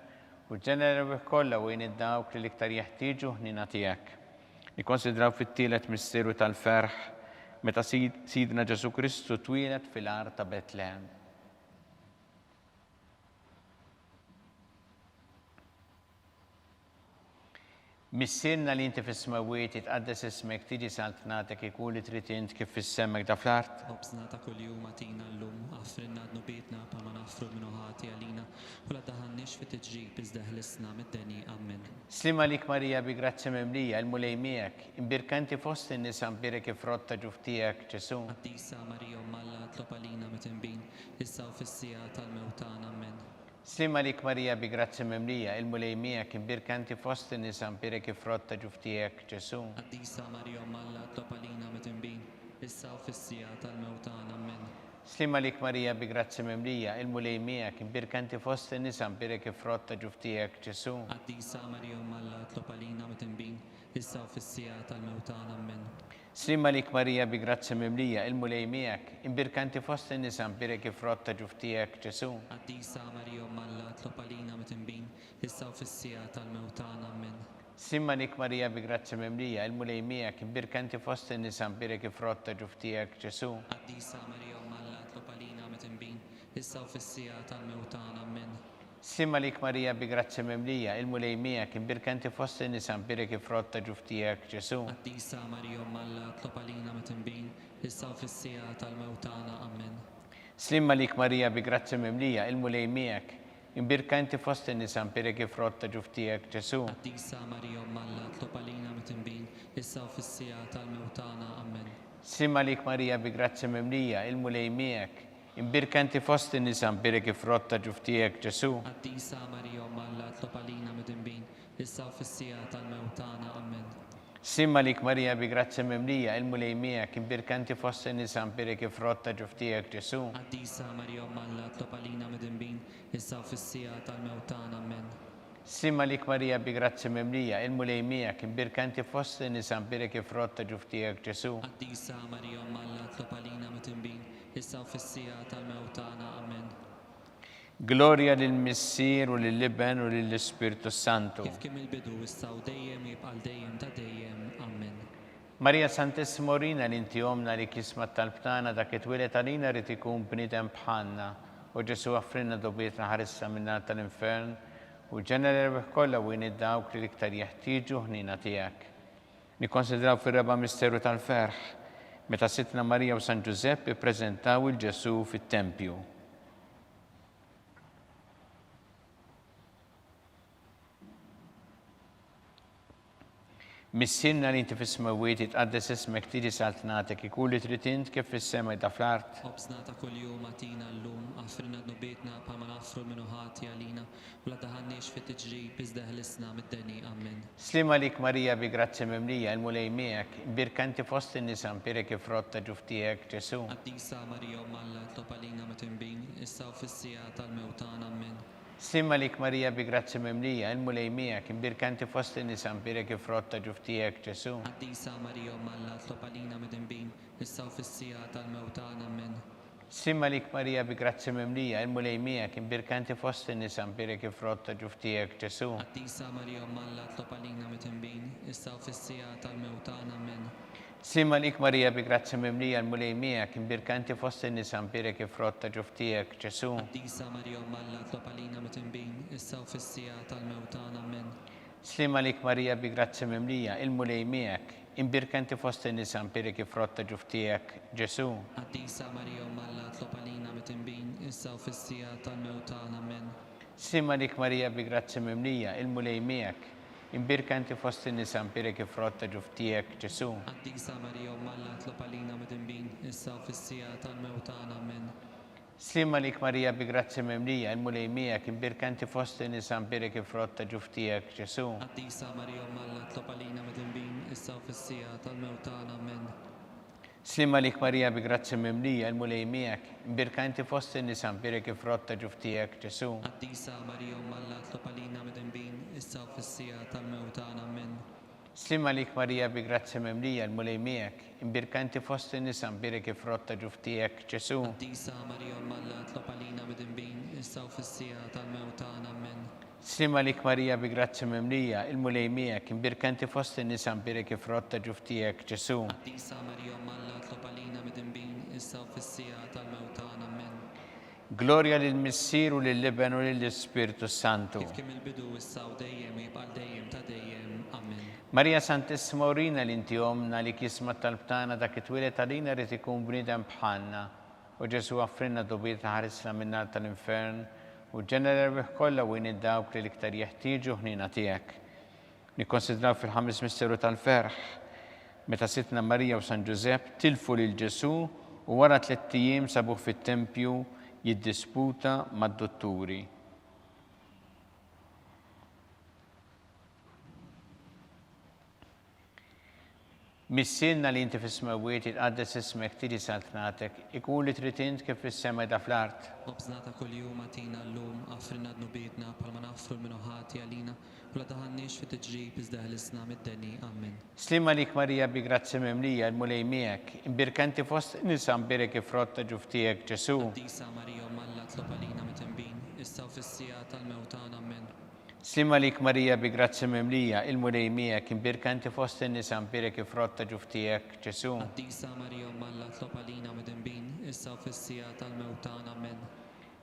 u ġenera kollha u id-dawk li l-iktar jeħtieġu ħnina tiegħek. Nikkonsidraw fit-tielet misteru tal-ferħ meta Sidna Ġesu Kristu twilet fil-ar ta' Betlehem. Missirna li inti fis-smawiet jitqaddes ismek tiġi saltnatek ikun li trid int kif fis-semmek da fl-art. Obsna ta' kuljum għatina l-lum, għafrinna d-nubietna pa' ma nafru minnu ħati għalina, u la daħannix fit iġġib izdeħlisna mid-deni, amen. Slima lik Marija bi grazzi mimlija, il-mulejmijek, imbirkanti fost in-nisa mbirek ifrotta ġuftijek Ġesu. Qaddisa Marija Malla tlob għalina mitembin, issa u fis-sija tal-mewtana, amen. Slima lik Marija bi grazzi mimlija, il-mulejmijek, imbirkanti fost in-nisa mbirek ifrotta ġuftijek Ġesu. Qaddisa Marija Malla tlob għalina mitembin, issa u fis-sija tal-mewtana, amen. Slima lik Marija bi grazzi mimlija, il-mulejmijek, imbirkanti fost in-nisa mbirek ifrotta ġuftijek Ġesu. Qaddisa Marija Malla tlob għalina mitembin, issa u fis-sija tal-mewtana, amen. Slima lik Marija bi grazzi mimlija, il-mulejmijek, imbirkanti fost in-nisa mbirek ifrotta ġuftijek Ġesu. Qaddisa Marija Malla tlob għalina mitembin, issa u fis-sija tal-mewtana, amen. Simma lik Marija bi grazzi mimlija, il-mulejmijek, imbirkanti fost in-nisa mbirek ifrotta ġuftijek Ġesu. Qaddisa Marija Malla tlob għalina mitembin, issa u fis-sija tal-mewtana, amen. Simma lik Marija bi grazzi mimlija, il-mulejmijek, imbirkanti fost in-nisa mbirek ifrotta ġuftijek Ġesu. Qaddisa Marija Malla tlob għalina mitembin, issa u fis-sija tal-mewtana, amen. Slimma lik Marija bi grazzi mimlija, il-mulejmijek, imbirkanti fost in-nisa mbirek ifrotta ġuftijek Ġesu. Qaddisa Marija Malla tlob għalina mitembin, issa u fis-sija tal-mewtana, amen. Simma lik Marija bi grazzi mimlija, il-mulejmijek, imbirkanti fost in-nisa mbirek ifrotta ġuftijek Ġesu. Qaddisa Marija Malla tlob għalina mitembin, issa u fis-sija tal-mewtana, amen. Simma lik Marija bi grazzi mimlija, il-mulejmijek, imbirkanti fost in-nisa mbirek ifrotta ġuftijek Ġesu. Qaddisa Marija Malla tlob għalina mitembin, issa u fis-sija tal-mewtana, amen. Simma lik Marija bi grazzi mimlija, il-mulejmijek, imbirkanti fost in-nisa mbirek ifrotta ġuftijek Ġesu. Qaddisa Marija Malla tlob għalina mitembin, issa u fis-sija tal-mewtana, amen. Gloria lill-Missier u lill-Iben u lill-Ispirtu Santu. Kif kim il-bidu issa u dejjem jibqa' dejjem ta' dejjem, amen. Marija Santissima Rina li inti omna li kisma talbtana dak it-twilet għalina rrid ikun bniedem bħalna. U Ġesu offrinna dobietna ħarissa minna tal-infern u ġenera kollha u id-dawk li l-iktar jeħtieġu ħnina tiegħek. Nikkonsidraw fir-reba' misteru tal-ferħ meta Sitna Marija u San Giuseppe ippreżentaw il-Ġesu fit-Tempju. Missirna li inti fis-smawiet jitqaddes ismek tiġi saltnatek ikun li trid int kif fis-semmek da fl-art. Obsna ta' kuljum għatina l-lum, għafrinna d-nubietna pa' ma nafru minnu ħati għalina, u la daħannix fit iġġib izdeħlisna mid-deni, amen. Slima lik Marija bi grazzi mimlija, il-mulejmijek, imbirkanti fost in-nisa mbirek ifrotta ġuftijek Ġesu. Qaddisa Marija Malla tlob għalina mitembin, issa u fis-sija tal-mewtana, amen. Simma lik Marija bi grazzi mimlija, il-mulejmijek, imbirkanti fost in-nisa mbirek ifrotta ġuftijek Ġesu. Qaddisa Marija Malla tlob għalina mitembin, issa u fis-sija tal-mewtana, amen. Slimma lik Marija bi grazzi mimlija, il-mulej miegħek, imbirkanti fost in-nisa imbirek il-frott ta' ġuftijek Ġesu. Qaddisa Marija Malla tlob għalina mitembin, issa u fis-sija tal-mewtana amen. Slimma lik Marija bi grazzi mimlija, il-mulej miegħek, imbirkanti fost in-nisa imbirek il-frott ta' ġuftijek Ġesu. Qaddisa Marija Malla tlob għalina mitembin, issa u fis-sija tal-mewtana amen. Slimma lik Marija bi grazzi mimlija, il-mulej miegħek, imbirkanti fost in-nisa imbirek il-frott ta' ġuftijek Ġesu. Qaddisa Marija Malla tlob għalina mitembin, issa u fis-sija tal-mewtana amen. Slimma lik Marija bi grazzi mimlija, il-mulej miegħek, imbirkanti fost in-nisa imbirek il-frott ta' ġuftijek Ġesu. Qaddisa Marija Malla tlob għalina mitembin, issa u fis-sija tal-mewtana amen. Slimma lik Marija bi grazzi mimlija, il-mulej miegħek, imbirkanti fost in-nisa imbirek il-frott ta' ġuftijek Ġesu. Qaddisa Marija Malla tlob għalina mitembin, issa u fis-sija tal-mewtana amen. Slimma lik Marija bi grazzi mimlija, il-mulej miegħek, imbirkanti fost in-nisa imbirek il-frott ta' ġuftijek Ġesu. Qaddisa Marija Malla tlob għalina mitembin, issa u fis-sija tal-mewtana amen. Slimma lik Marija bi grazzi mimlija, il-mulej miegħek, imbirkanti fost in-nisa imbirek il-frott ta' ġuftijek Ġesu. Qaddisa Marija Malla tlob għalina mitembin, issa u fis-sija tal-mewtana amen. Slimma lik Marija bi grazzi mimlija, il-mulej miegħek, imbirkanti fost in-nisa imbirek il-frott ta' ġuftijek Ġesu. Qaddisa Marija Malla tlob għalina mitembin, issa u fis-sija tal-mewtana amen. Glorja lill-Missier u lill-Iben u lill-Ispiritu Santu. Kif kien il-bidu issa u dejjem jibqa' dejjem ta' dejjem amen. Marija Santissima urina li inti omna li kisma tal-btana dak it-twilet għalina rrid ikun bniedem bħalna. U Ġesu għaffrinna dobiet ħarisna minnar tal-infern u ġenera rbieħ kollha u dawk li l-iktar jeħtieġu ħnina tiegħek. Nikkonsidraw fil-ħames misteru tal-ferħ meta sitna Marija u San Ġusepp tilfu lil Ġesu u wara 3 ijiem sabuh fit-tempju jiddisputa mad-dotturi. Missilna li inti fis-smawiet itqaddes ismek tiġi saltnatek, ikun li trid int kif fis-sema da fl-art. Obżnata kuljum għatina llum għafrinna d-nubietna palma nafru l-minuħati għalina u la taħannix fit iġġib iżda ħlisna mid-deni. Amen. Slimma lik Marija bi grazzi mimlija, il-mulej miegħek, imbirkanti fost nisa imbirek il-frott ta' ġuftijek Ġesu. Qaddisa Marija Malla tlob għalina mitembin, issa u fis-sija tal-mewtana amen. Slimma lik Marija bi grazzi mimlija, il-mulej miegħek, imbirkanti fost in-nisa imbirek il-frott ta' ġuftijek Ġesu. Qaddisa Marija Malla tlob għalina mitembin, issa u fis-sija tal-mewtana amen.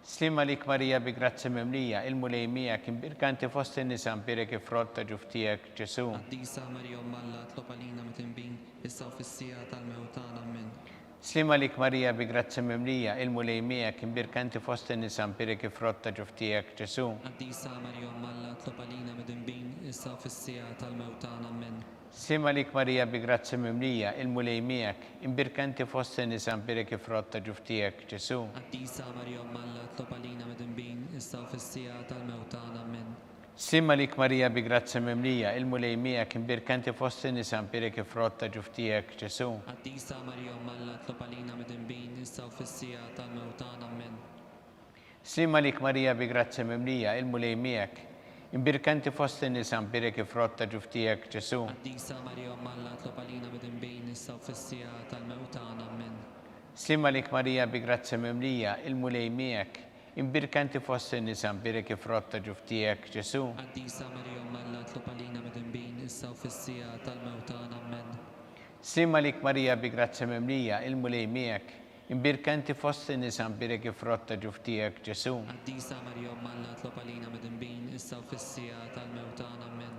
Slimma lik Marija bi grazzi mimlija, il-mulej miegħek, imbirkanti fost in-nisa imbirek il-frott ta' ġuftijek Ġesu. Qaddisa Marija Malla tlob għalina mitembin, issa u fis-sija tal-mewtana amen. Slimma lik Marija bi grazzi mimlija, il-mulej miegħek, imbirkanti fost in-nisa imbirek il-frott ta' ġuftijek Ġesu. Qaddisa Marija Malla tlob għalina mitembin, issa u fis-sija tal-mewtana amen. Slimma lik Marija bi grazzi mimlija, il-mulej miegħek, imbirkanti fost in-nisa imbirek il-frott ta' ġuftijek Ġesu. Qaddisa Marija Malla tlob għalina mitembin, issa u fis-sija tal-mewtana amen. Slimma lik Marija bi grazzi mimlija, il-mulej miegħek, imbirkanti fost in-nisa imbirek il-frott ta' ġuftijek Ġesu. Qaddisa Marija Malla tlob għalina mitembin, issa u fis-sija tal-mewtana amen. Slimma lik Marija bi grazzi mimlija, il-mulej miegħek, imbirkanti fost in-nisa imbirek il-frott ta' ġuftijek Ġesu. Qaddisa Marija Malla tlob għalina mitembin, issa u fis-sija tal-mewtana amen. Slimma lik Marija bi grazzi mimlija, il-mulej miegħek, imbirkanti fost in-nisa imbirek il-frott ta' ġuftijek Ġesu. Qaddisa Marija Malla tlob għalina mitembin, issa u fis-sija tal-mewtana amen. Slimma lik Marija bi grazzi mimlija, il-mulej miegħek, imbirkanti fost in-nisa imbirek il-frott ta' ġuftijek Ġesu. Qaddisa Marija Malla tlob għalina mitembin, issa u fis-sija tal-mewtana amen.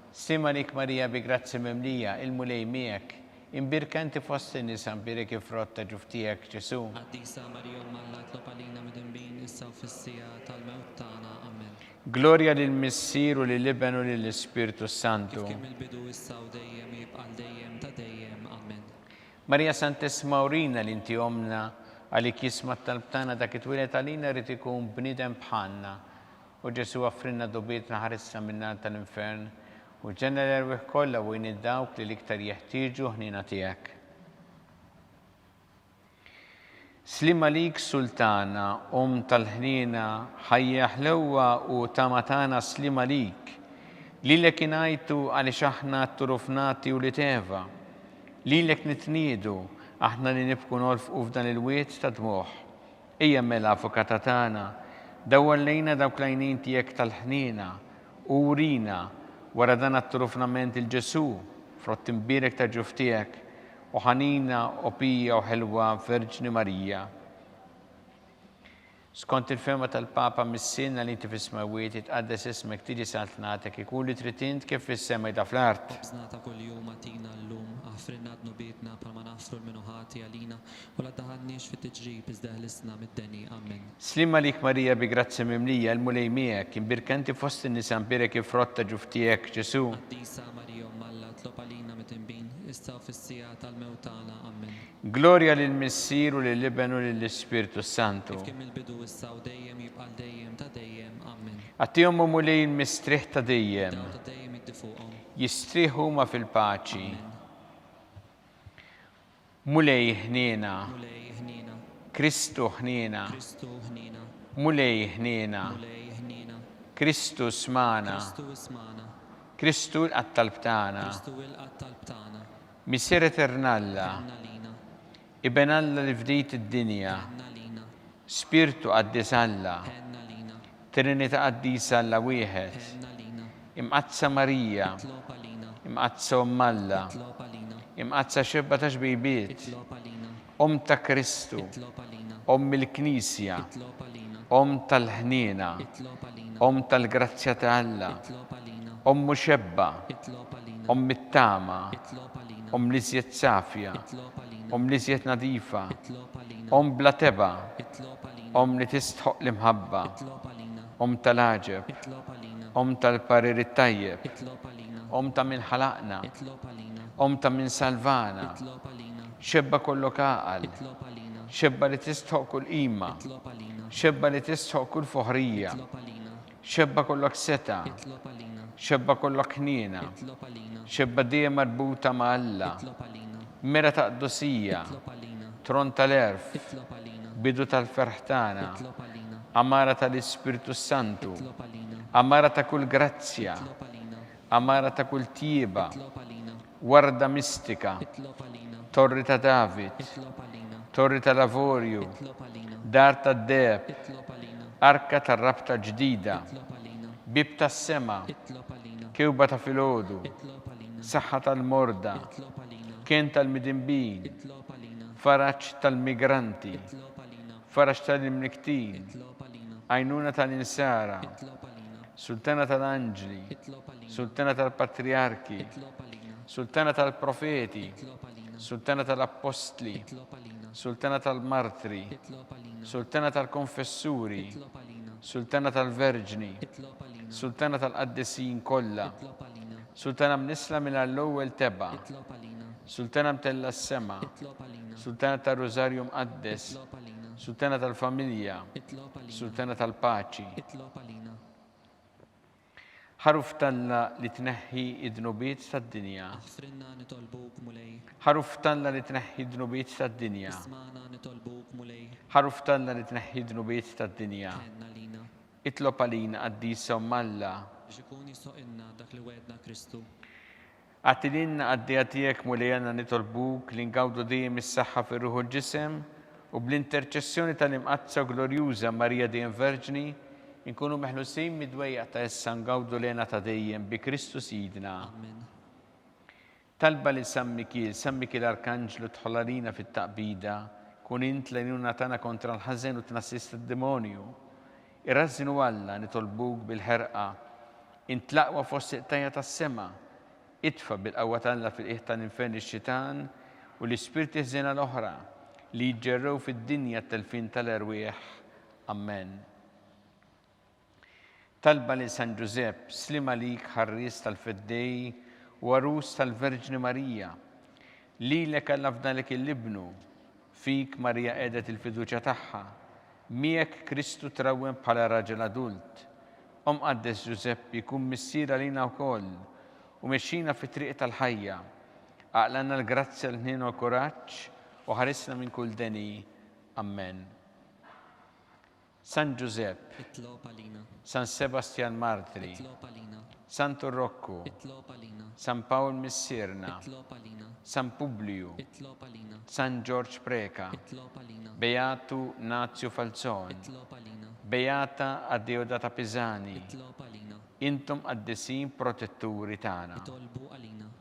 Slimma lik Marija bi grazzi mimlija, il-mulej miegħek, imbirkanti fost in-nisa imbirek il-frott ta' ġuftijek Ġesu. Qaddisa Marija Malla tlob għalina mitembin, issa u fis-sija tal-mewtana amen. Glorja lill-Missier u lill-Iben u lill-Ispiritu Santu. Kif kien il-bidu issa u dejjem jibqa' dejjem ta' dejjem amen. Marija Santissima urina li inti omna għalik jisma tal-btana dak it-twilet għalina rrid ikun bniedem bħalna. U Ġesu għaffrinna dobiet ħarisna minnar tal-infern u ġenera rbieħ kollha u dawk li l-iktar jeħtieġu ħnina tiegħek. Slimma lik Sultana, tal-ħnina, ħajja ħlewwa u tamatana slimma lik. Lilek ingħajtu għaliex aħna turufnati u li teva. Lilek nitniedu aħna li nibku nolfqu f'dan il-wiet ta' dmuħ. Ejja mela avukata tagħna, dawwar lejna dawk l-għajnejn tiegħek tal-ħniena u urina wara dan at-trufnament il-Ġesu frott imbierek ta' ġuf tiegħek u ħanina u pija u ħelwa Verġni Marija. Skont il-fema tal-Papa mis-sinna li inti fis-smawiet itqaddes ismek tiġi saltnatek ikun li trid int kif fis-sema jda fl-art. Bżnata kuljum għatina llum, għafrinna dnubietna palma nafru l-minuħati għalina u la daħanniex fit-tiġrib iżda ħlisna mid-deni. Amen. Slima lik Marija bi grazzi mimlija l-mulej miegħek, imbirkanti fost in-nisa mbirek ifrotta ġuf tiegħek Ġesu. Qaddisa Marija Malla tlob għalina mitimbin, issa fis-sija tal-mewtana. Amen. Gloria lill-Missier u lill-Iben u lill-Ispiritu Santu. Kif kemm il-bidu issa u dejjem jibqa' dejjem ta' dejjem. Amen. Għattihom mulej mistriħ ta' dejjem, Daw ta' dejjem jiddi fuqhom. jistriħu ma fil-paċi. Mulej ħniena, Mulej ħnina, Kristu ħniena, Kristu ħnina, mulej ħniena, mulej ħnina, Kristu smana, Kristu ismana, Kristu l-qattalb tagħna, Kristu il-qattalb tagħna. Missier Eternalla, Għanna lina, Iben Alla li fdejt id-dinja, għanna lina, Spiritu qaddis Alla, għanna lina, Trinità qaddisa Alla wieħed, għanna lina, imqazza Marija, tloba lina, imqazza Alla, tloba lina, imqazza xebba ta' xbejbiet, tloba lina, ta' Kristu, tloba lina, il-Knisja, tloba lina, tal-ħniena, tloba lina, tal-grazzja ta' Alla, tloba lina, xebba, tloba lina, it-tama, tloba lina, l-iżjed safja, tloba lina, l-iżjed nadifa, tloba lina, bla teba, tloba lina, li tistħoq l-imħabba, tloba lina, tal-aġeb, tloba lina, tal-parir tajjeb, tloba lina, ta' min ħalaqna, tloba lina, ta' min salvana, tloba lina, xebba kollu kaqal, tloba lina, xebba li tistħoq kull qima, tloba lina, xebba li tistħoq kull fuħrija, tloba lina, xebba kollok seta, tloba lina, xebba kollok ħniena, tloba lina, xebba dejjem marbuta ma' Alla, tloba lina, mera ta' qdusija, tloba lina, tron tal-erf, tloba lina, bidu tal-ferħtana, tloba lina, amara tal-Ispiritu Santu, tloba lina, amara ta' kull grazzja, tloba lina, amara ta' kull tieba, tloba lina, warda mistika, tloba lina, torri ta' David, tloba lina, torri ta' Lavorju, tloba lina, dar ta' Deb, tloba lina, arka ta' rabta ġdida, tloba lina, bib ta' sema, tloba lina, kewba ta' filodu, tloba lina, saħħa tal-morda, tloba lina, kien tal-midinbin, tloba lina, faraċ tal-migranti, tloba lina, faraċ tal-imniktin, tloba lina, għajnuna tal-insara, tloba lina, sultana tal-anġli, tloba lina, sultana tal-patriarki, tloba lina, sultana tal-profeti, tloba lina, sultana tal-apostli, tloba lina, sultana tal-martri, tloba lina, sultana tal-konfessuri, tloba lina, sultana tal-verġni, tloba lina, sultana tal-qaddisin kollha, tloba lina, sultana mnisla minn l-ewwel teba, tloba lina, sultana mtella s-sema, tloba lina, sultana tal-Rożarju Mqaddes, tloba lina, sultana tal-familja, tloba lina, sultana tal-paċi. tloba lina, Ħaruf talla li tneħħi id-dnubiet tad-dinja. Frinna nitolbuk mulej, Ħaruf talla li tneħħi id-dnubiet tad-dinja. ismana nitolbuk mulej, Ħaruf talla li tneħħi id-dnubiet tad-dinja. għenna lina, Itlob għalina qaddisa u Alla. biex ikun jistoqilna dak li wedna Kristu. Għattilinna għaddija tiegħek mulejana nitolbuk li ngawdu dejjem is-saħħa fir-ruħu l-ġisem u bl-interċessjoni tal-imqazza glorjuża Marija dejjem Verġni inkunu meħlusin midwejja ta' issa ngawdu lena ta' dejjem bi Kristu Sidna. Amen. Talba li San Mikil Arkanġlu tħollarina fit-taqbida, kun int l-għinuna tana kontra l-ħazen u tnassist id-demonju. Irrażinu Alla nitolbuk bil-ħerqa, int laqwa fost iqtajja tas-sema, itfa bil-qawwa talla fil-qiegħ tal-infern ix-xitan u l-ispirti ħżiena l-oħra li jġerrew fid-dinja t-telfin tal-erwieħ. Amen. Talba li San Giuseppe, slima lik ħarris tal-feddej u għarus tal-Verġni Marija, li lek għallafdalek il-libnu, fik Marija edet il-fiduċa taħħa, miegħek Kristu trawem bħala raġel adult. Qaddes Giuseppe kun missira lina wkoll u mexxina fi triq tal-ħajja, aqlanna l-grazzja l-ħnien u l-kuraġġ u ħarisna minn kull deni. Amen. San Giuseppe, Itloba lina, San Sebastian Martri, itloba lina, Santo Rocco, itlob għalina, San Pawl Missierna, itlob għalina, San Publiu, itlob għalina, San George Preka, itlob għalina, Beatu Nazio Falzon, itlob għalina, Beata Addeodata Pisani, itlob għalina, intom qaddisin protetturi tagħna. itolbu għalina.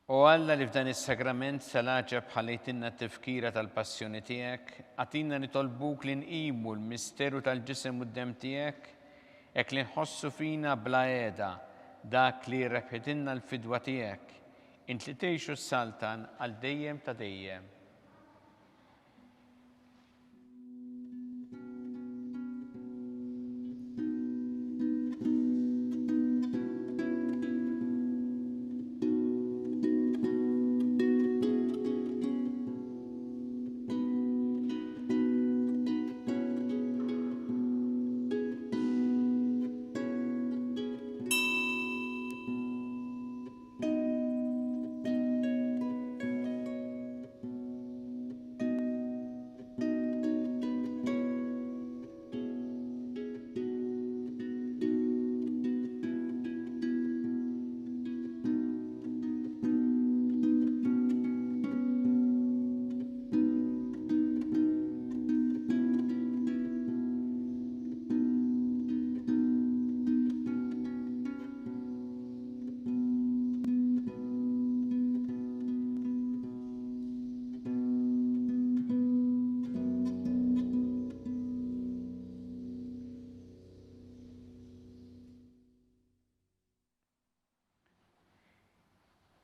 U Alla li f'dan is-sagrament tal-aġeb ħallejtinna t-tifkira tal-passjoni tiegħek, għatinna nitolbuk li nqimu l-misteru tal-ġisem u d-dem tiegħek, hekk li nħossu fina bla għeda dak li rebħitinna l-fidwa tiegħek, int li tgħixu s-saltan għal dejjem ta' dejjem.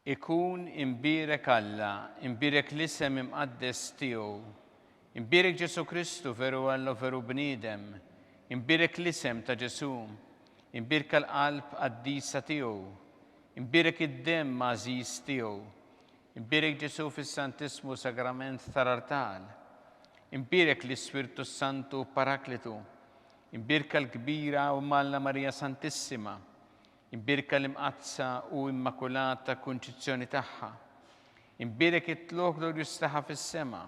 Ikun imbirek Alla, imbirek l-isem imqaddes tiegħu, imbirek Ġesu Kristu veru Alla veru bniedem, imbirek l-isem ta' Ġesu, imbirek l-qalb qaddisa tiegħu, imbirek id-dem mażiż tiegħu, imbirek Ġesu fis-Santismu Sagrament tal-Artal, imbirek l-Ispirtu Santu Paraklitu, imbirek l-kbira u Malla Marija Santissima, imbirka l-imqazza u immakulata kunċizzjoni tagħha, imbirek it-tluq glorjus tagħha fis-sema,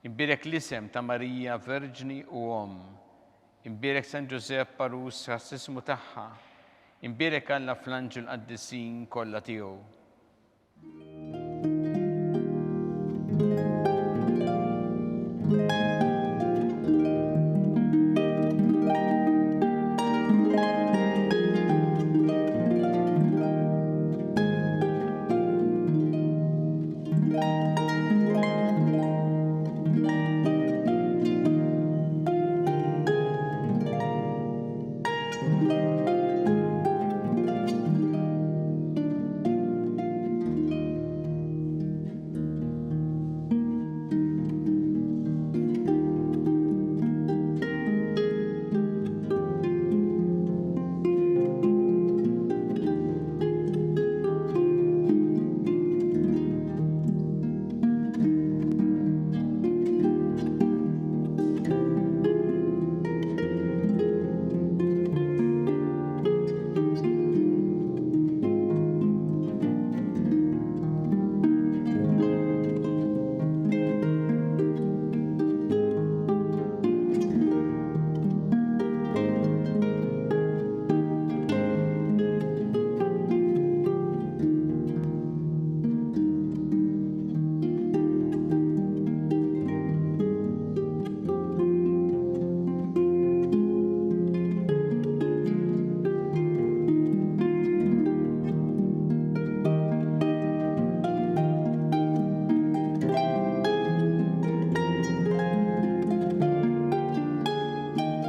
imbirek l-isem ta' Marija Verġni u Om, imbirek San Ġusepp Parus ħassismu tagħha, imbirek Alla fl-anġel qaddisin kollha tiegħu.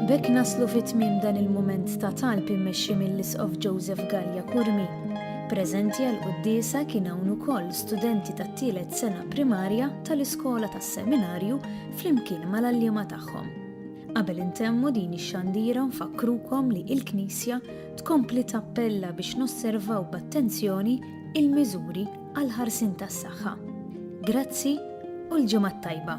B'hekk naslu fit-tmiem dan il-mument ta' talb immexxi mill-Isqof Joseph Gallia Kurmi Preżenti għall-quddiesa kien hawn ukoll studenti tat-tielet sena primarja tal-iskola tas-seminarju flimkien mal-allima tagħhom. Qabel intemmu din ix-xandira nfakkrukom li l-Knisja tkompli tappella biex nosservaw b'attenzjoni il-miżuri għall ħarsien tas-saħħa. Grazzi u l-ġimgħa tajba.